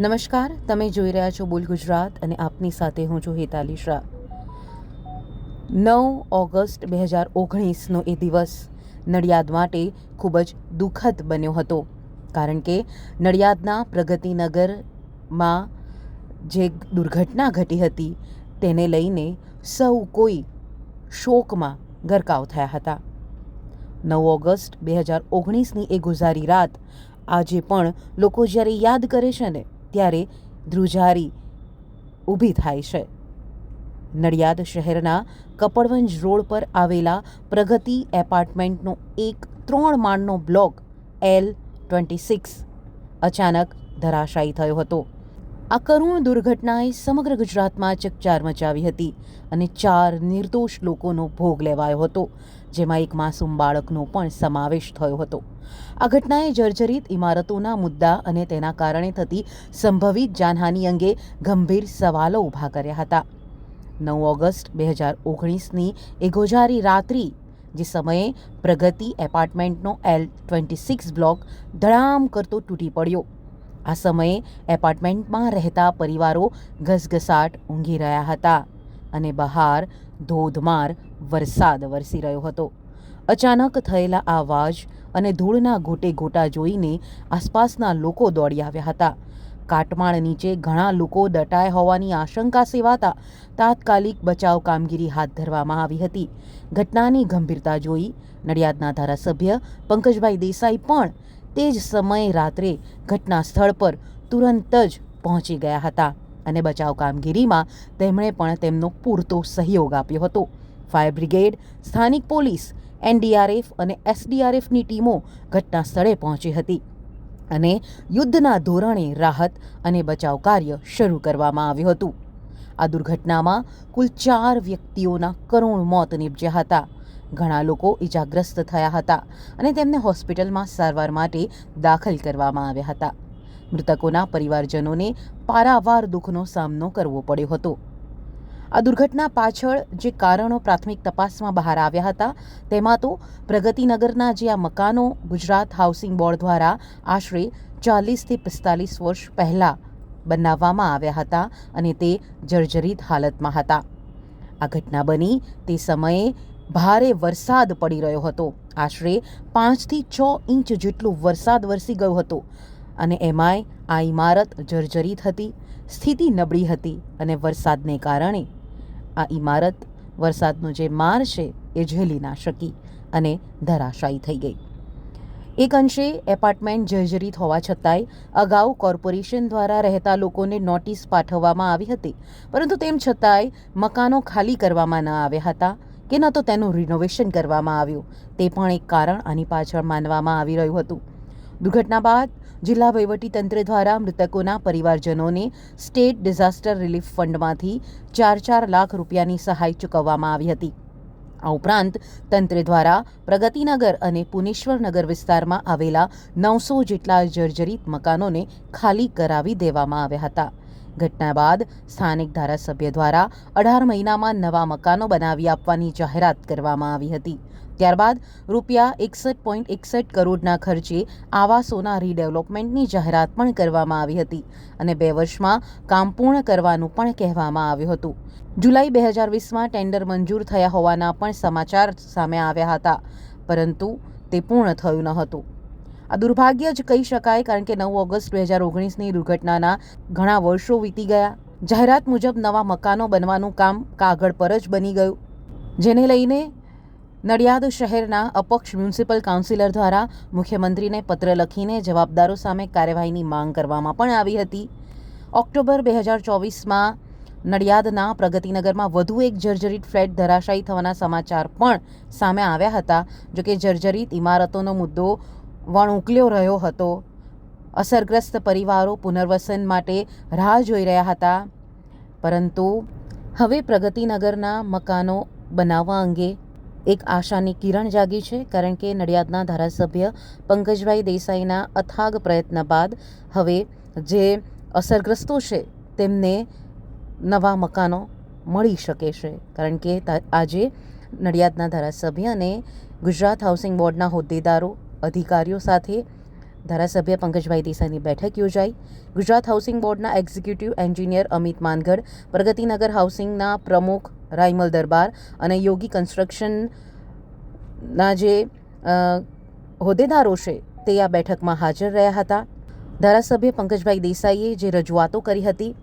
નમસ્કાર, તમે જોઈ રહ્યા છો બોલ ગુજરાત અને આપની સાથે હું છું હેતાલી શાહ। 9 ઓગસ્ટ 2019નો એ દિવસ નડિયાદ માટે ખૂબ જ દુઃખદ બન્યો હતો, કારણ કે નડિયાદના પ્રગતિનગરમાં જે દુર્ઘટના ઘટી હતી તેને લઈને સૌ કોઈ શોકમાં ગરકાવ થયા હતા। 9 ઓગસ્ટ 2019ની એ ગુજારી રાત આજે પણ લોકો જ્યારે યાદ કરે છે ને ત્યારે ધ્રુજારી ઊભી થાય છે। નડિયાદ શહેરના કપડવંજ રોડ પર આવેલા પ્રગતિ એપાર્ટમેન્ટનો એક 3 માળનો બ્લોક L26 અચાનક ધરાશાયી થયો હતો। આ કરુણ દુર્ઘટનાએ સમગ્ર ગુજરાતમાં ચકચાર મચાવી હતી અને 4 નિર્દોષ લોકોનો ભોગ લેવાયો હતો, જેમાં એક માસૂમ બાળકનો પણ સમાવેશ થયો હતો। આ ઘટનાએ જર્જરિત ઇમારતોના મુદ્દા અને તેના કારણે થતી સંભવિત જાનહાનિ અંગે ગંભીર સવાલો ઊભા કર્યા હતા। 9 ઓગસ્ટ 2019ની એ ગોઝારી રાત્રિ જે સમયે પ્રગતિ એપાર્ટમેન્ટનો L26 બ્લોક ધડામ કરતો તૂટી પડ્યો, આ સમયે એપાર્ટમેન્ટમાં રહેતા પરિવારો ઘસઘસાટ ઊંઘી રહ્યા હતા અને બહાર ધોધમાર વરસાદ વરસી રહ્યો હતો। અચાનક થયેલા આ અવાજ અને ધૂળના ગોટે ગોટા જોઈને આસપાસના લોકો દોડી આવ્યા હતા। કાટમાળ નીચે ઘણા લોકો દટાયા હોવાની આશંકા સેવાતા તાત્કાલિક બચાવ કામગીરી હાથ ધરવામાં આવી હતી। ઘટનાની ગંભીરતા જોઈ નડિયાદના ધારાસભ્ય પંકજભાઈ દેસાઈ પણ તે જ સમયે રાત્રે ઘટના સ્થળ પર તુરંત જ પહોંચી ગયા હતા અને બચાવ કામગીરીમાં તેમણે પણ તેમનો પૂરતો સહયોગ આપ્યો હતો। ફાયર બ્રિગેડ, સ્થાનિક પોલીસ, NDRF અને SDRFની ટીમો ઘટના સ્થળે પહોંચી હતી અને યુદ્ધના ધોરણે રાહત અને બચાવ કાર્ય શરૂ કરવામાં આવ્યું હતું। આ દુર્ઘટનામાં કુલ 4 વ્યક્તિઓના કરુણ મોત નીપજ્યા હતા। ઘણા લોકો ઇજાગ્રસ્ત થયા હતા અને તેમને હોસ્પિટલમાં સારવાર માટે દાખલ કરવામાં આવ્યા હતા। મૃતકોના પરિવારજનોને પારાવાર દુઃખનો સામનો કરવો પડ્યો હતો। આ દુર્ઘટના પાછળ જે કારણો પ્રાથમિક તપાસમાં બહાર આવ્યા હતા તેમાં તો પ્રગતિનગરના જે આ મકાનો ગુજરાત હાઉસિંગ બોર્ડ દ્વારા આશરે 40થી 45 વર્ષ પહેલાં બનાવવામાં આવ્યા હતા અને તે જર્જરિત હાલતમાં હતા। આ ઘટના બની તે સમયે ભારે વરસાદ પડી રહ્યો હતો, આશરે 5થી 6 ઇંચ જેટલો વરસાદ વરસી ગયો હતો અને એમાંય આ ઇમારત જર્જરિત હતી, સ્થિતિ નબળી હતી અને વરસાદને કારણે આ ઇમારત વરસાદનો જે માર છે એ ઝેલી ના શકી અને ધરાશાયી થઈ ગઈ। એક અંશે એપાર્ટમેન્ટ જર્જરિત હોવા છતાંય અગાઉ કોર્પોરેશન દ્વારા રહેતા લોકોને નોટિસ પાઠવવામાં આવી હતી, પરંતુ તેમ છતાંય મકાનો ખાલી કરવામાં ન આવ્યા હતા કે ન તો તેનું રિનોવેશન કરવામાં આવ્યું, તે પણ એક કારણ આની પાછળ માનવામાં આવી રહ્યું હતું। દુર્ઘટના બાદ જિલ્લા વહીવટીતંત્ર દ્વારા મૃતકોના પરિવારજનોને સ્ટેટ ડિઝાસ્ટર રિલીફ ફંડમાંથી 4 લાખ રૂપિયાની સહાય ચૂકવવામાં આવી હતી। આ ઉપરાંત તંત્ર દ્વારા પ્રગતિનગર અને પુનેશ્વરનગર વિસ્તારમાં આવેલા 900 જેટલા જર્જરિત મકાનોને ખાલી કરાવી દેવામાં આવ્યા હતા। ઘટના બાદ સ્થાનિક ધારાસભ્ય દ્વારા 18 મહિનામાં નવા મકાનો બનાવી આપવાની જાહેરાત કરવામાં આવી હતી। ત્યારબાદ રૂપિયા 61.61 કરોડના ખર્ચે આવાસોના રીડેવલપમેન્ટની જાહેરાત પણ કરવામાં આવી હતી અને 2 વર્ષમાં કામ પૂર્ણ કરવાનું પણ કહેવામાં આવ્યું હતું। જુલાઈ 2020માં ટેન્ડર મંજૂર થયા હોવાના પણ સમાચાર સામે આવ્યા હતા, પરંતુ તે પૂર્ણ થયું ન હતું। આ દુર્ભાગ્ય જ કહી શકાય, કારણ કે 9 ઓગસ્ટ 2019ની દુર્ઘટનાના ઘણા વર્ષો વીતી ગયા। જાહેરાત મુજબ નવા મકાનો બનવાનું કામ કાગળ પર જ બની ગયું, જેને લઈને નડિયાદ શહેરના અપક્ષ મ્યુનિસિપલ કાઉન્સિલર દ્વારા મુખ્યમંત્રીને પત્ર લખીને જવાબદારો સામે કાર્યવાહીની માંગ કરવામાં પણ આવી હતી। ઓક્ટોબર 2024માં નડિયાદના પ્રગતિનગરમાં વધુ એક જર્જરિત ફ્લેટ ધરાશાયી થવાના સમાચાર પણ સામે આવ્યા હતા। જોકે જર્જરિત ઇમારતોનો મુદ્દો વણઉકલ્યો રહ્યો હતો। અસરગ્રસ્ત પરિવારો પુનર્વસન માટે રાહ જોઈ રહ્યા હતા, પરંતુ હવે પ્રગતિનગરના મકાનો બનાવવા અંગે એક આશાની કિરણ જાગી છે, કારણ કે નડિયાદના ધારાસભ્ય પંકજભાઈ દેસાઈના અથાગ પ્રયત્ન બાદ હવે જે અસરગ્રસ્તો છે તેમને નવા મકાનો મળી શકે છે, કારણ કે આજે નડિયાદના ધારાસભ્ય અને ગુજરાત હાઉસિંગ બોર્ડના હોદ્દેદારો, અધિકારીઓ સાથે ધારાસભ્ય પંકજભાઈ દેસાઈની બેઠક યોજાઈ. ગુજરાત હાઉસિંગ બોર્ડના એક્ઝિક્યુટિવ એન્જિનિયર અમિત માનગઢ, પ્રગતિનગર હાઉસિંગના પ્રમુખ રાયમલ દરબાર અને યોગી કન્સ્ટ્રક્શનના જે હોદ્દેદારો છે તે આ બેઠકમાં હાજર રહ્યા હતા. ધારાસભ્ય પંકજભાઈ દેસાઈએ જે રજૂઆતો કરી હતી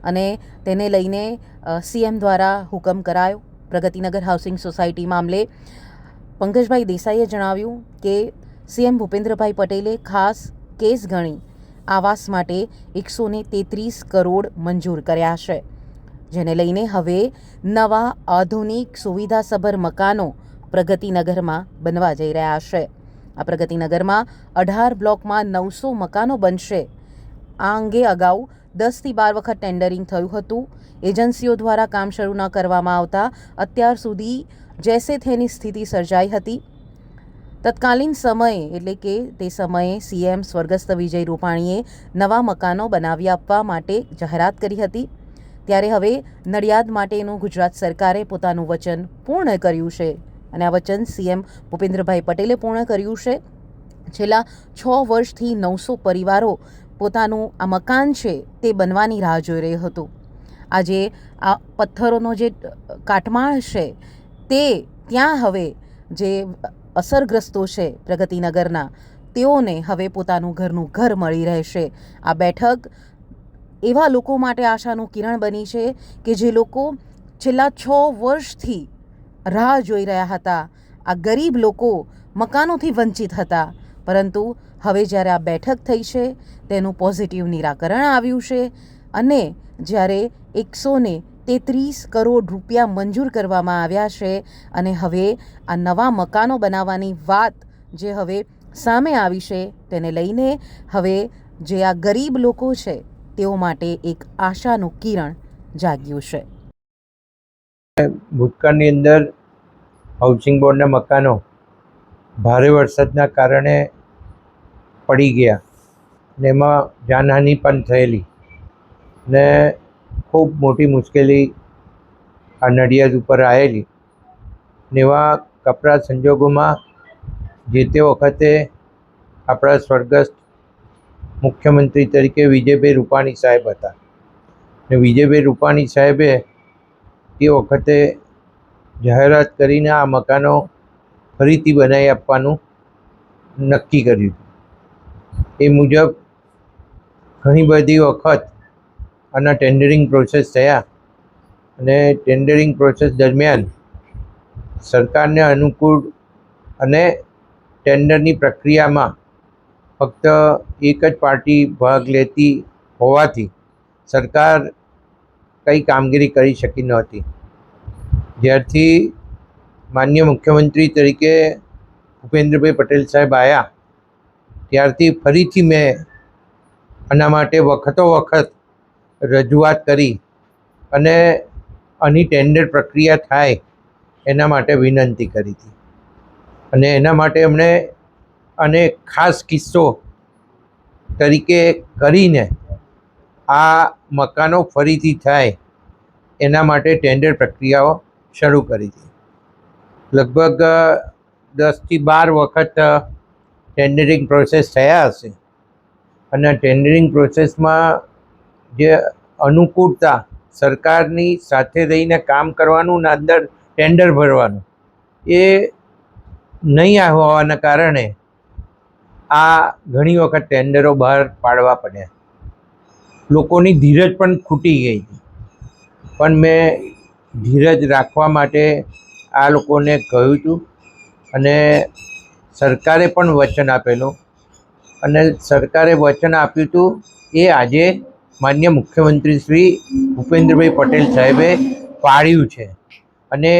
અને તેને લઈને સીએમ દ્વારા હુકમ કરાયો. પ્રગતિનગર હાઉસિંગ સોસાયટી મામલે પંકજભાઈ દેસાઈએ જણાવ્યું કે સીએમ ભૂપેન્દ્રભાઈ પટેલે ખાસ કેસ ગણી આવાસ માટે 133 કરોડ મંજૂર કર્યા છે, જેને લઈને હવે નવા આધુનિક સુવિધાસભર મકાનો પ્રગતિનગરમાં બનવા જઈ રહ્યા છે. આ પ્રગતિનગરમાં 18 બ્લોકમાં 900 મકાનો બનશે. આ અંગે અગાઉ 10 થી 12 વખત ટેન્ડરિંગ થયું હતું. એજન્સીઓ દ્વારા કામ શરૂ ન કરવામાં આવતા અત્યાર સુધી જેસે થેની સ્થિતિ સર્જાઈ હતી. તત્કાલીન સમયે એટલે કે તે સમયે સીએમ સ્વર્ગસ્થ વિજય રૂપાણીએ નવા મકાનો બનાવી આપવા માટે જાહેરાત કરી હતી. ત્યારે હવે નડિયાદ માટેનું ગુજરાત સરકારે પોતાનું વચન પૂર્ણ કર્યું છે અને આ વચન સીએમ ભૂપેન્દ્રભાઈ પટેલે પૂર્ણ કર્યું છે. છેલ્લા 6 વર્ષથી 900 પરિવારો પોતાનું આ મકાન છે તે બનવાની રાહ જોઈ રહ્યું હતું. આજે આ પથ્થરોનો જે કાટમાળ છે તે ત્યાં હવે જે અસરગ્રસ્તો છે પ્રગતિનગરના, તેઓને હવે પોતાનું ઘરનું ઘર મળી રહેશે. આ બેઠક એવા લોકો માટે આશાનું કિરણ બની છે કે જે લોકો છેલ્લા 6 વર્ષથી રાહ જોઈ રહ્યા હતા. આ ગરીબ લોકો મકાનોથી વંચિત હતા, પરંતુ હવે જ્યારે આ બેઠક થઈ છે તેનું પોઝિટિવ નિરાકરણ આવ્યું છે અને જ્યારે 133 કરોડ રૂપિયા મંજૂર કરવામાં આવ્યા છે અને હવે આ નવા મકાનો બનાવવાની વાત જે હવે સામે આવી છે તેને લઈને હવે જે આ ગરીબ લોકો છે તેઓ માટે એક આશાનું કિરણ જાગ્યું છે. ભૂતકાળની અંદર હાઉસિંગ બોર્ડના મકાનો ભારે વરસાદના કારણે પડી ગયા ને એમાં જાનહાનિ પણ થયેલી ને ખૂબ મોટી મુશ્કેલી આ નડિયાદ ઉપર આવેલી ને એવા કપરા સંજોગોમાં જે તે વખતે આપણા સ્વર્ગસ્થ મુખ્યમંત્રી તરીકે વિજયભાઈ રૂપાણી સાહેબ હતા ને વિજયભાઈ રૂપાણી સાહેબે તે વખતે જાહેરાત કરીને આ મકાનો ફરીથી બનાવી આપવાનું નક્કી કર્યું. એ મુજબ ઘણી બધી વખત આના ટેન્ડરિંગ પ્રોસેસ થયા અને ટેન્ડરિંગ પ્રોસેસ દરમિયાન સરકારને અનુકૂળ અને ટેન્ડરની પ્રક્રિયામાં ફક્ત એક જ પાર્ટી ભાગ લેતી હોવાથી સરકાર કંઈ કામગીરી કરી શકી નહોતી. જ્યારથી માનનીય મુખ્યમંત્રી તરીકે ભૂપેન્દ્રભાઈ પટેલ સાહેબ આવ્યા ત્યારથી ફરીથી મેં આના માટે વખતો વખત રજૂઆત કરી અને આની ટેન્ડર પ્રક્રિયા થાય એના માટે વિનંતી કરી હતી અને એના માટે એમણે આને ખાસ કિસ્સો તરીકે કરીને આ મકાનો ફરીથી થાય એના માટે ટેન્ડર પ્રક્રિયાઓ શરૂ કરી હતી. લગભગ 10 થી 12 વખત ટેન્ડરિંગ પ્રોસેસ થયા હશે અને ટેન્ડરિંગ પ્રોસેસમાં જે અનુકૂળતા સરકારની સાથે રહીને કામ કરવાનું ને અંદર ટેન્ડર ભરવાનું એ નહીં હોવાના કારણે આ ઘણી વખત ટેન્ડરો બહાર પાડવા પડ્યા. લોકોની ધીરજ પણ ખૂટી ગઈ હતી, પણ મેં ધીરજ રાખવા માટે આ લોકોને કહ્યું હતું અને સરકારે પણ વચન આપેલું અને સરકારે વચન આપ્યું હતું એ આજે માનનીય મુખ્યમંત્રી શ્રી ભૂપેન્દ્રભાઈ પટેલ સાહેબે પાડ્યું છે. અને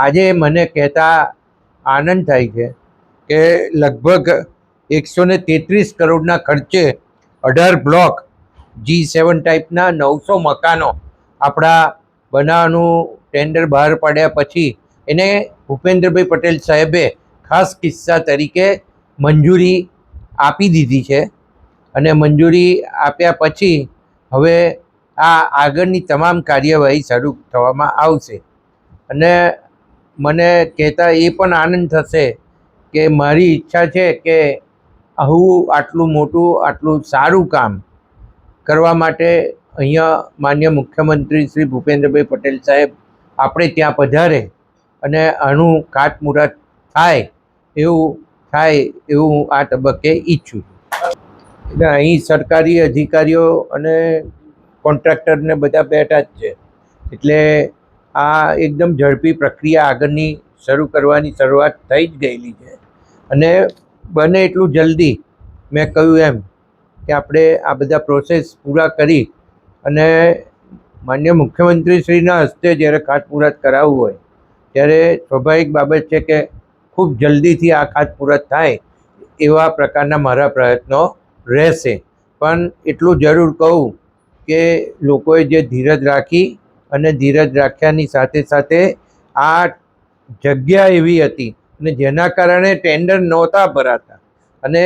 આજે મને કહેતા આનંદ થાય છે કે લગભગ 133 કરોડના ખર્ચે 18 બ્લોક G7 ટાઈપના 900 મકાનો આપણા બનાવવાનું ટેન્ડર બહાર પાડ્યા પછી એને ભૂપેન્દ્રભાઈ પટેલ સાહેબે ખાસ કિસ્સા તરીકે મંજૂરી આપી દીધી છે અને મંજૂરી આપ્યા પછી હવે આ આગળની તમામ કાર્યવાહી શરૂ થવામાં આવશે. અને મને કહેતા એ પણ આનંદ થશે કે મારી ઈચ્છા છે કે આવું આટલું મોટું આટલું સારું કામ કરવા માટે અહીંયા માન્ય મુખ્યમંત્રી શ્રી ભૂપેન્દ્રભાઈ પટેલ સાહેબ આપણે ત્યાં પધારે અને આનું ખાતમુહૂર્ત થાય એવું હું આ તબક્કે ઈચ્છું છું. એટલે અહીં સરકારી અધિકારીઓ અને કોન્ટ્રાક્ટરને બધા બેઠા જ છે, એટલે આ એકદમ ઝડપી પ્રક્રિયા આગળની શરૂ કરવાની શરૂઆત થઈ જ ગયેલી છે અને બને એટલું જલ્દી મેં કહ્યું એમ કે આપણે આ બધા પ્રોસેસ પૂરા કરી અને માન્ય મુખ્યમંત્રીશ્રીના હસ્તે જ્યારે ખાતમુહૂર્ત કરાવવું હોય ત્યારે સ્વાભાવિક બાબત છે કે ખૂબ જલ્દીથી આ ખાતમુહૂર્ત થાય એવા પ્રકારના મારા પ્રયત્નો રહેશે. પણ એટલું જરૂર કહું કે લોકોએ જે ધીરજ રાખી અને ધીરજ રાખ્યાની સાથે સાથે આ જગ્યા એવી હતી અને જેના કારણે ટેન્ડર નહોતા ભરાતા અને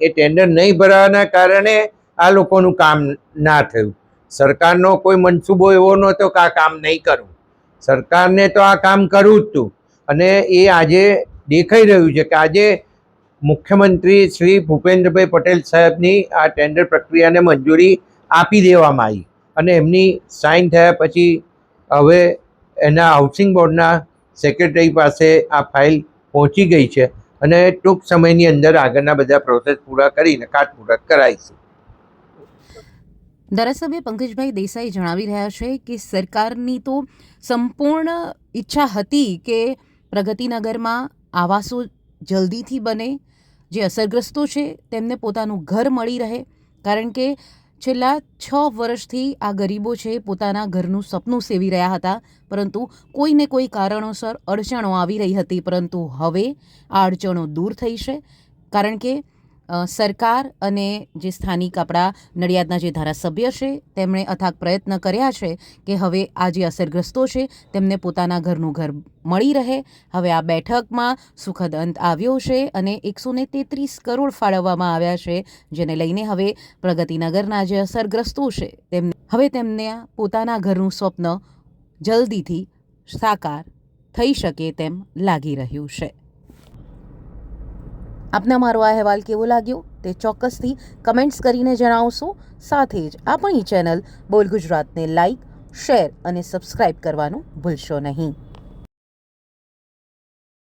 એ ટેન્ડર નહીં ભરાવાના કારણે આ લોકોનું કામ ના થયું. સરકારનો કોઈ મનસૂબો એવો નહોતો કે આ કામ નહીં કરવું, સરકારને તો આ કામ કરવું જ હતું અને એ આજે દેખાઈ રહ્યું છે કે આજે મુખ્યમંત્રી શ્રી ભૂપેન્દ્રભાઈ પટેલ સાહેબની આ ટેન્ડર પ્રક્રિયાને મંજૂરી આપી દેવામાં આવી અને એમની સાઇન થયા પછી હવે એના હાઉસિંગ બોર્ડના સેક્રેટરી પાસે આ ફાઇલ પહોંચી ગઈ છે અને ટૂંક સમયની અંદર આગળના બધા પ્રોસેસ પૂરા કરીને ખાતમુહૂર્ત કરાવીશું. ધારાસભ્ય પંકજભાઈ દેસાઈ જણાવી રહ્યા છે કે સરકારની તો સંપૂર્ણ ઈચ્છા હતી કે પ્રગતિનગરમાં આવાસો જલ્દીથી બને, જે અસરગ્રસ્તો છે તેમને પોતાનું ઘર મળી રહે, કારણ કે છેલ્લા 6 વર્ષથી આ ગરીબો છે પોતાના ઘરનું સપનું સેવી રહ્યા હતા, પરંતુ કોઈને કોઈ કારણોસર અડચણો આવી રહી હતી. પરંતુ હવે આ અડચણો દૂર થઈ છે, કારણ કે સરકાર અને જે સ્થાનિક આપણા નડિયાદના જે ધારાસભ્ય છે તેમણે અથાગ પ્રયત્ન કર્યા છે કે હવે આ જે અસરગ્રસ્તો છે તેમને પોતાના ઘરનું ઘર મળી રહે. હવે આ બેઠકમાં સુખદ અંત આવ્યો છે અને 133 કરોડ ફાળવવામાં આવ્યા છે, જેને લઈને હવે પ્રગતિનગરના જે અસરગ્રસ્તો છે તેમને પોતાના ઘરનું સ્વપ્ન જલ્દીથી સાકાર થઈ શકે તેમ લાગી રહ્યું છે. આપને મારો આ અહેવાલ કેવો લાગ્યો તે ચોક્કસથી કમેન્ટ્સ કરીને જણાવશો. સાથે જ આપણી ચેનલ બોલ ગુજરાતને લાઇક, શેર અને સબસ્ક્રાઇબ કરવાનું ભૂલશો નહીં.